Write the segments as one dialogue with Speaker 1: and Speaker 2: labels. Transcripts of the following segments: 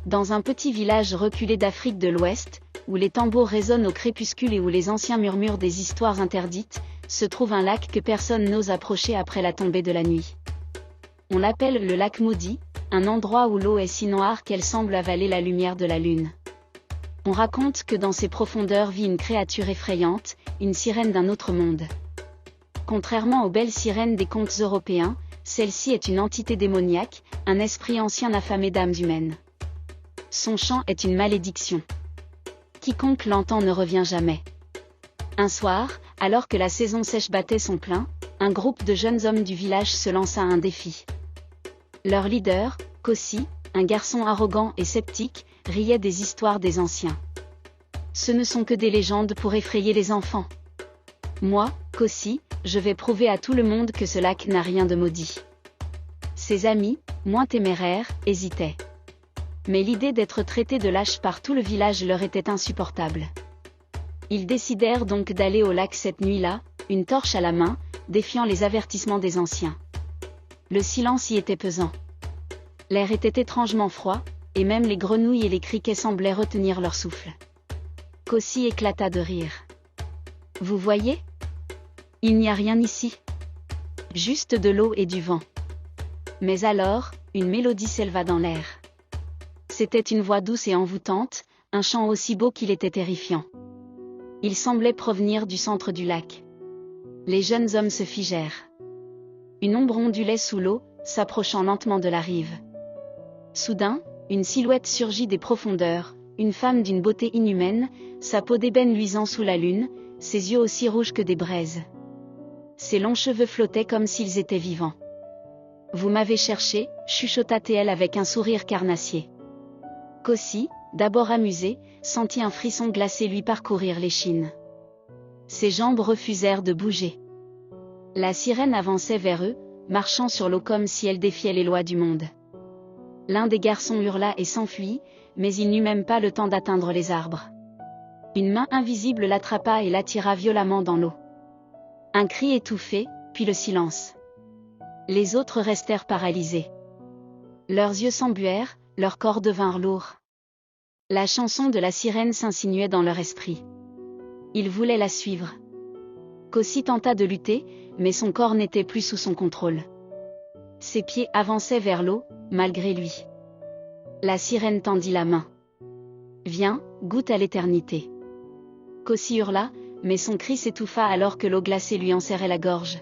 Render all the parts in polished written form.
Speaker 1: Dans un petit village reculé d'Afrique de l'Ouest, où les tambours résonnent au crépuscule et où les anciens murmurent des histoires interdites, se trouve un lac que personne n'ose approcher après la tombée de la nuit. On l'appelle le lac maudit, un endroit où l'eau est si noire qu'elle semble avaler la lumière de la lune. On raconte que dans ses profondeurs vit une créature effrayante, une sirène d'un autre monde. Contrairement aux belles sirènes des contes européens, celle-ci est une entité démoniaque, un esprit ancien affamé d'âmes humaines. Son chant est une malédiction. Quiconque l'entend ne revient jamais. Un soir, alors que la saison sèche battait son plein, un groupe de jeunes hommes du village se lança un défi. Leur leader, Kossi, un garçon arrogant et sceptique, riait des histoires des anciens. Ce ne sont que des légendes pour effrayer les enfants. Moi, Kossi, je vais prouver à tout le monde que ce lac n'a rien de maudit. Ses amis, moins téméraires, hésitaient. Mais l'idée d'être traité de lâche par tout le village leur était insupportable. Ils décidèrent donc d'aller au lac cette nuit-là, une torche à la main, défiant les avertissements des anciens. Le silence y était pesant. L'air était étrangement froid, et même les grenouilles et les criquets semblaient retenir leur souffle. Kossi éclata de rire. « Vous voyez ? Il n'y a rien ici. Juste de l'eau et du vent. » Mais alors, une mélodie s'éleva dans l'air. C'était une voix douce et envoûtante, un chant aussi beau qu'il était terrifiant. Il semblait provenir du centre du lac. Les jeunes hommes se figèrent. Une ombre ondulait sous l'eau, s'approchant lentement de la rive. Soudain, une silhouette surgit des profondeurs, une femme d'une beauté inhumaine, sa peau d'ébène luisant sous la lune, ses yeux aussi rouges que des braises. Ses longs cheveux flottaient comme s'ils étaient vivants. « Vous m'avez cherché » chuchota-t-elle avec un sourire carnassier. Kossi, d'abord amusé, sentit un frisson glacé lui parcourir l'échine. Ses jambes refusèrent de bouger. La sirène avançait vers eux, marchant sur l'eau comme si elle défiait les lois du monde. L'un des garçons hurla et s'enfuit, mais il n'eut même pas le temps d'atteindre les arbres. Une main invisible l'attrapa et l'attira violemment dans l'eau. Un cri étouffé, puis le silence. Les autres restèrent paralysés. Leurs yeux s'embuèrent, leurs corps devinrent lourds. La chanson de la sirène s'insinuait dans leur esprit. Ils voulaient la suivre. Kossi tenta de lutter, mais son corps n'était plus sous son contrôle. Ses pieds avançaient vers l'eau, malgré lui. La sirène tendit la main. « Viens, goûte à l'éternité. » Kossi hurla, mais son cri s'étouffa alors que l'eau glacée lui enserrait la gorge.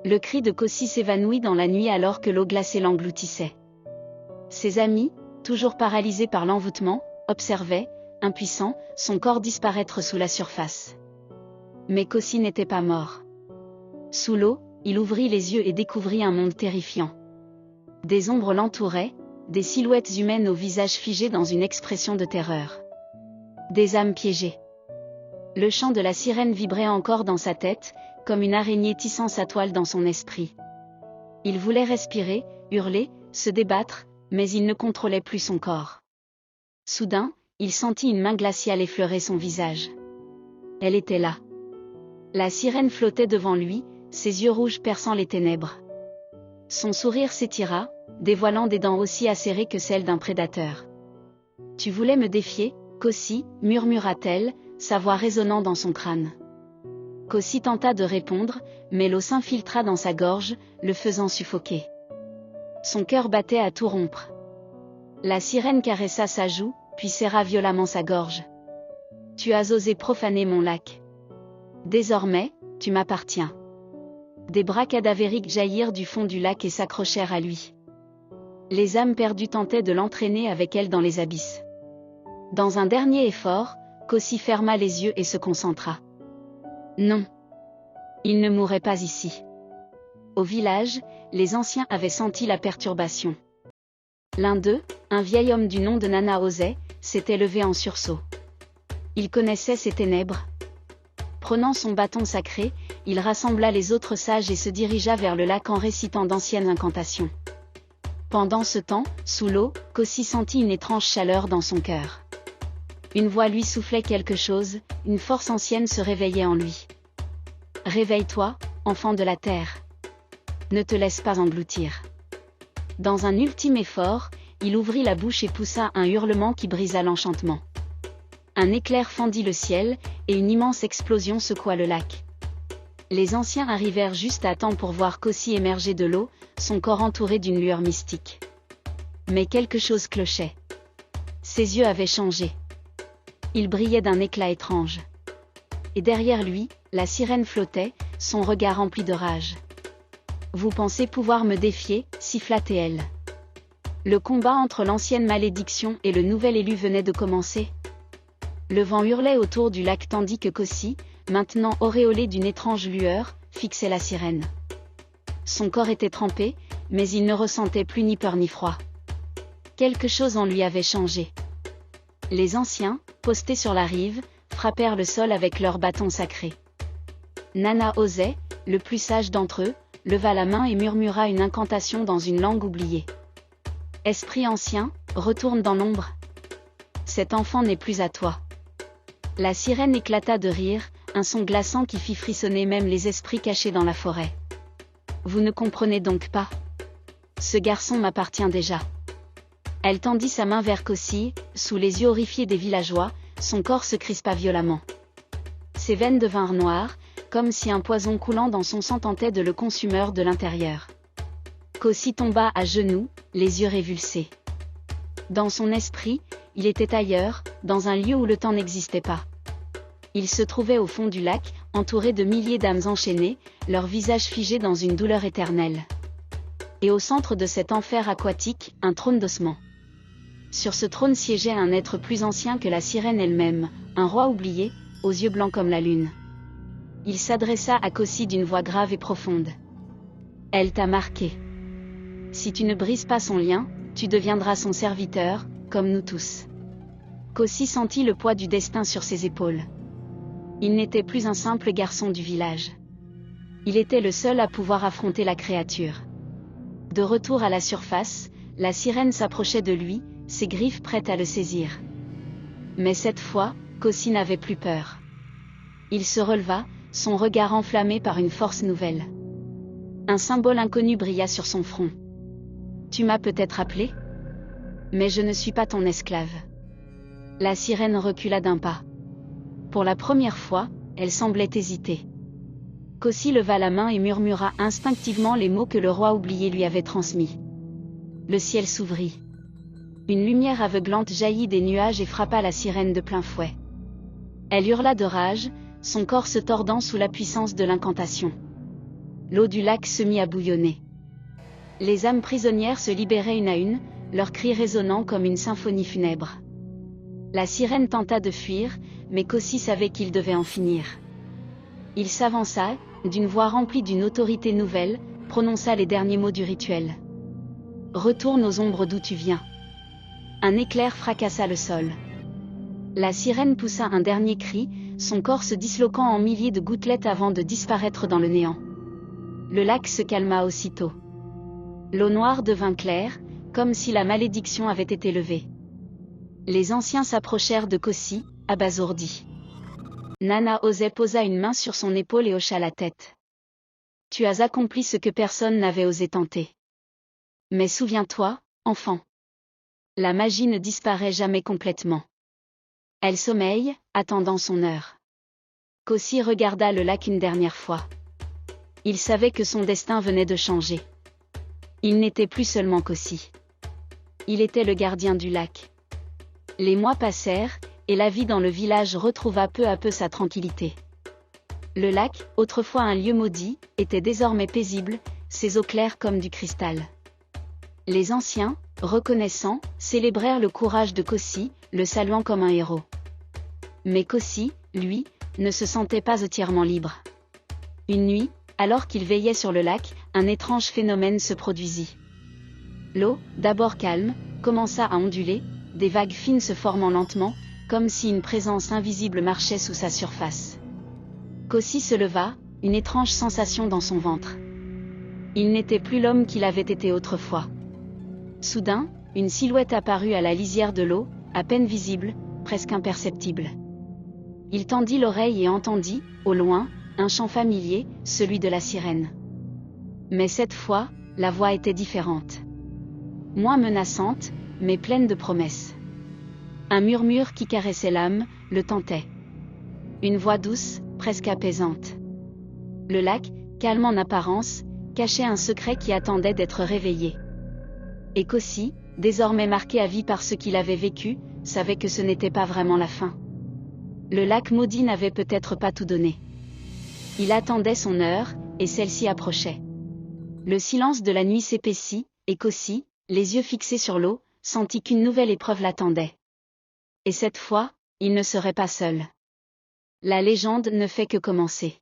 Speaker 1: Le cri de Kossi s'évanouit dans la nuit alors que l'eau glacée l'engloutissait. Ses amis, toujours paralysés par l'envoûtement, observaient, impuissants, son corps disparaître sous la surface. Mais Kossi n'était pas mort. Sous l'eau, il ouvrit les yeux et découvrit un monde terrifiant. Des ombres l'entouraient, des silhouettes humaines au visage figé dans une expression de terreur. Des âmes piégées. Le chant de la sirène vibrait encore dans sa tête, comme une araignée tissant sa toile dans son esprit. Il voulait respirer, hurler, se débattre, mais il ne contrôlait plus son corps. Soudain, il sentit une main glaciale effleurer son visage. Elle était là. La sirène flottait devant lui, ses yeux rouges perçant les ténèbres. Son sourire s'étira, dévoilant des dents aussi acérées que celles d'un prédateur. « Tu voulais me défier, Kossi » murmura-t-elle, sa voix résonnant dans son crâne. Kossi tenta de répondre, mais l'eau s'infiltra dans sa gorge, le faisant suffoquer. Son cœur battait à tout rompre. La sirène caressa sa joue, puis serra violemment sa gorge. « Tu as osé profaner mon lac. Désormais, tu m'appartiens. » Des bras cadavériques jaillirent du fond du lac et s'accrochèrent à lui. Les âmes perdues tentaient de l'entraîner avec elles dans les abysses. Dans un dernier effort, Kossi ferma les yeux et se concentra. Non. Il ne mourrait pas ici. Au village, les anciens avaient senti la perturbation. L'un d'eux, un vieil homme du nom de Nana Osei, s'était levé en sursaut. Il connaissait ces ténèbres. Prenant son bâton sacré, il rassembla les autres sages et se dirigea vers le lac en récitant d'anciennes incantations. Pendant ce temps, sous l'eau, Kossi sentit une étrange chaleur dans son cœur. Une voix lui soufflait quelque chose, une force ancienne se réveillait en lui. « Réveille-toi, enfant de la terre. Ne te laisse pas engloutir. » Dans un ultime effort, il ouvrit la bouche et poussa un hurlement qui brisa l'enchantement. Un éclair fendit le ciel, et une immense explosion secoua le lac. Les anciens arrivèrent juste à temps pour voir Kosi émerger de l'eau, son corps entouré d'une lueur mystique. Mais quelque chose clochait. Ses yeux avaient changé. Ils brillaient d'un éclat étrange. Et derrière lui, la sirène flottait, son regard rempli de rage. « Vous pensez pouvoir me défier » siffla-t-elle. Le combat entre l'ancienne malédiction et le nouvel élu venait de commencer. Le vent hurlait autour du lac tandis que Kosi, maintenant auréolé d'une étrange lueur, fixait la sirène. Son corps était trempé, mais il ne ressentait plus ni peur ni froid. Quelque chose en lui avait changé. Les anciens, postés sur la rive, frappèrent le sol avec leurs bâtons sacrés. Nana osait, le plus sage d'entre eux, leva la main et murmura une incantation dans une langue oubliée. « Esprit ancien, retourne dans l'ombre. Cet enfant n'est plus à toi. » La sirène éclata de rire, un son glaçant qui fit frissonner même les esprits cachés dans la forêt. « Vous ne comprenez donc pas? Ce garçon m'appartient déjà. » Elle tendit sa main vers Kosi, sous les yeux horrifiés des villageois, son corps se crispa violemment. Ses veines devinrent noires, comme si un poison coulant dans son sang tentait de le consumer de l'intérieur. Kosi tomba à genoux, les yeux révulsés. Dans son esprit, il était ailleurs, dans un lieu où le temps n'existait pas. Il se trouvait au fond du lac, entouré de milliers d'âmes enchaînées, leurs visages figés dans une douleur éternelle. Et au centre de cet enfer aquatique, un trône d'ossements. Sur ce trône siégeait un être plus ancien que la sirène elle-même, un roi oublié, aux yeux blancs comme la lune. Il s'adressa à Kosi d'une voix grave et profonde. « Elle t'a marqué. Si tu ne brises pas son lien, tu deviendras son serviteur, comme nous tous. » Kosi sentit le poids du destin sur ses épaules. Il n'était plus un simple garçon du village. Il était le seul à pouvoir affronter la créature. De retour à la surface, la sirène s'approchait de lui, ses griffes prêtes à le saisir. Mais cette fois, Kosi n'avait plus peur. Il se releva, son regard enflammé par une force nouvelle. Un symbole inconnu brilla sur son front. « Tu m'as peut-être appelé ? Mais je ne suis pas ton esclave. » La sirène recula d'un pas. Pour la première fois, elle semblait hésiter. Kosi leva la main et murmura instinctivement les mots que le roi oublié lui avait transmis. Le ciel s'ouvrit. Une lumière aveuglante jaillit des nuages et frappa la sirène de plein fouet. Elle hurla de rage, son corps se tordant sous la puissance de l'incantation. L'eau du lac se mit à bouillonner. Les âmes prisonnières se libéraient une à une, leurs cris résonnant comme une symphonie funèbre. La sirène tenta de fuir, mais Kosi savait qu'il devait en finir. Il s'avança, d'une voix remplie d'une autorité nouvelle, prononça les derniers mots du rituel. « Retourne aux ombres d'où tu viens. » Un éclair fracassa le sol. La sirène poussa un dernier cri, son corps se disloquant en milliers de gouttelettes avant de disparaître dans le néant. Le lac se calma aussitôt. L'eau noire devint claire, comme si la malédiction avait été levée. Les anciens s'approchèrent de Kosi, abasourdis. Nana osait posa une main sur son épaule et hocha la tête. « Tu as accompli ce que personne n'avait osé tenter. Mais souviens-toi, enfant. La magie ne disparaît jamais complètement. Elle sommeille, attendant son heure. » Kosi regarda le lac une dernière fois. Il savait que son destin venait de changer. Il n'était plus seulement Kosi. Il était le gardien du lac. Les mois passèrent, et la vie dans le village retrouva peu à peu sa tranquillité. Le lac, autrefois un lieu maudit, était désormais paisible, ses eaux claires comme du cristal. Les anciens, reconnaissants, célébrèrent le courage de Kosi, le saluant comme un héros. Mais Kosi, lui, ne se sentait pas entièrement libre. Une nuit, alors qu'il veillait sur le lac, un étrange phénomène se produisit. L'eau, d'abord calme, commença à onduler, des vagues fines se formant lentement, comme si une présence invisible marchait sous sa surface. Kosi se leva, une étrange sensation dans son ventre. Il n'était plus l'homme qu'il avait été autrefois. Soudain, une silhouette apparut à la lisière de l'eau, à peine visible, presque imperceptible. Il tendit l'oreille et entendit, au loin, un chant familier, celui de la sirène. Mais cette fois, la voix était différente. Moins menaçante, mais pleine de promesses. Un murmure qui caressait l'âme, le tentait. Une voix douce, presque apaisante. Le lac, calme en apparence, cachait un secret qui attendait d'être réveillé. Et qu'aussi, désormais marqué à vie par ce qu'il avait vécu, savait que ce n'était pas vraiment la fin. Le lac maudit n'avait peut-être pas tout donné. Il attendait son heure, et celle-ci approchait. Le silence de la nuit s'épaissit, et qu'aussi, les yeux fixés sur l'eau, sentit qu'une nouvelle épreuve l'attendait. Et cette fois, il ne serait pas seul. La légende ne fait que commencer.